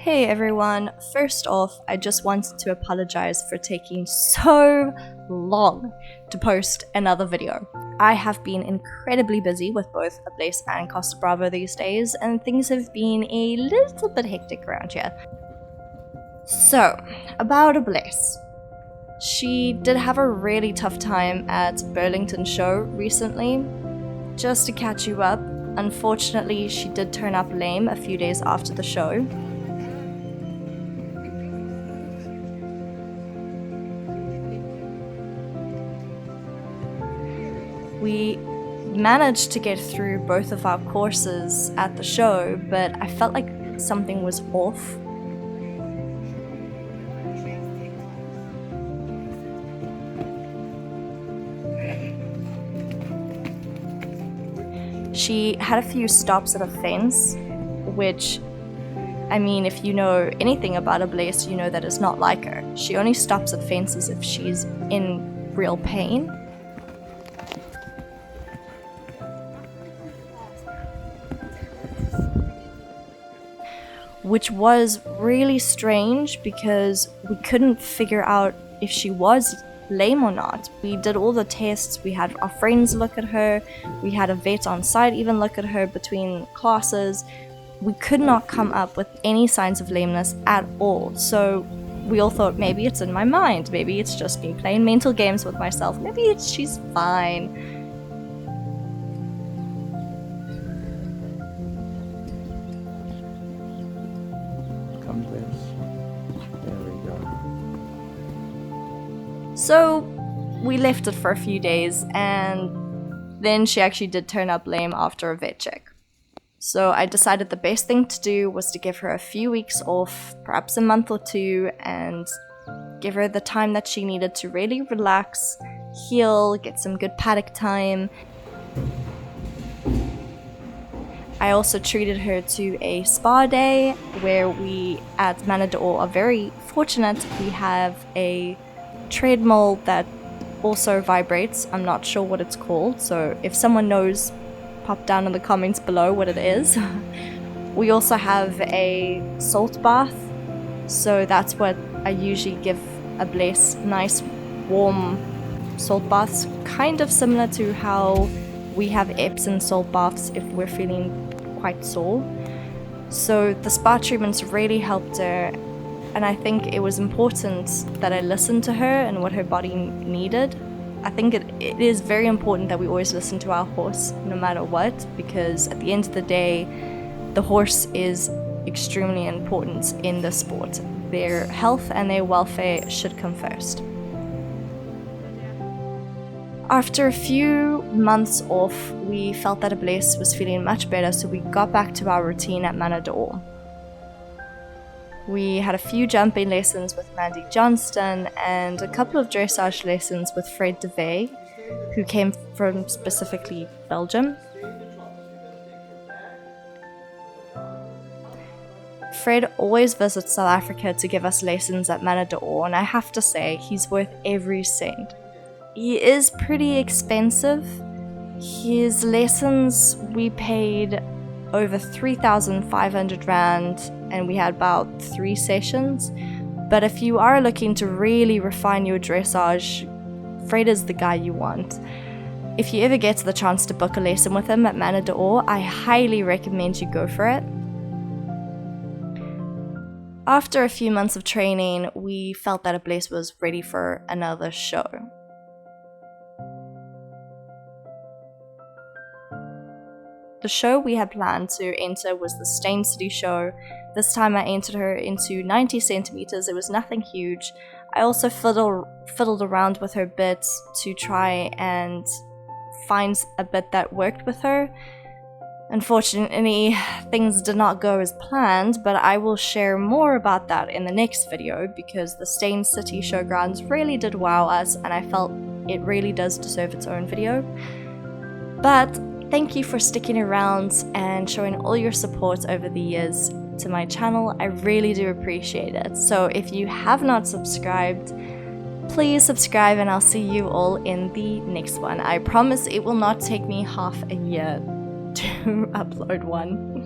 Hey everyone, first off, I just wanted to apologize for taking so long to post another video. I have been incredibly busy with both Ablesse and Costa Bravo these days, and things have been a little bit hectic around here. So, about Ablesse. She did have a really tough time at Burlington show recently. Just to catch you up, unfortunately she did turn up lame a few days after the show. We managed to get through both of our courses at the show, but I felt like something was off. She had a few stops at a fence, which, I mean, if you know anything about Ablesse, you know that is not like her. She only stops at fences if she's in real pain. Which was really strange because we couldn't figure out if she was lame or not. We did all the tests, we had our friends look at her, we had a vet on site even look at her between classes. We could not come up with any signs of lameness at all, so we all thought maybe it's in my mind, maybe it's just me playing mental games with myself, maybe she's fine. So we left it for a few days, and then she actually did turn up lame after a vet check. So I decided the best thing to do was to give her a few weeks off, perhaps a month or two, and give her the time that she needed to really relax, heal, get some good paddock time. I also treated her to a spa day where we at Manor d'Or are very fortunate. We have a treadmill that also vibrates. I'm not sure what it's called, so if someone knows, pop down in the comments below what it is. We also have a salt bath, so that's what I usually give Ablesse, nice warm salt baths, kind of similar to how we have Epsom salt baths if we're feeling quite sore. So the spa treatments really helped her, and I think it was important that I listened to her and what her body needed. I think it is very important that we always listen to our horse no matter what, because at the end of the day, the horse is extremely important in the sport. Their health and their welfare should come first. After a few months off, we felt that Ablesse was feeling much better, so we got back to our routine at Manor d'Or. We had a few jumping lessons with Mandy Johnston and a couple of dressage lessons with Fred de Vey, who came from specifically Belgium. Fred always visits South Africa to give us lessons at Manor d'Or, and I have to say, he's worth every cent. He is pretty expensive. His lessons, we paid over 3,500 Rand, and we had about 3 sessions. But if you are looking to really refine your dressage, Fred is the guy you want. If you ever get the chance to book a lesson with him at Manor d'Or, I highly recommend you go for it. After a few months of training, we felt that Ablesse was ready for another show. The show we had planned to enter was the Stain City show. This time I entered her into 90 centimeters. It was nothing huge. I also fiddled around with her bits to try and find a bit that worked with her. Unfortunately, things did not go as planned, but I will share more about that in the next video because the Stain City showgrounds really did wow us, and I felt it really does deserve its own video. But thank you for sticking around and showing all your support over the years to my channel. I really do appreciate it. So if you have not subscribed, please subscribe, and I'll see you all in the next one. I promise it will not take me half a year to upload one.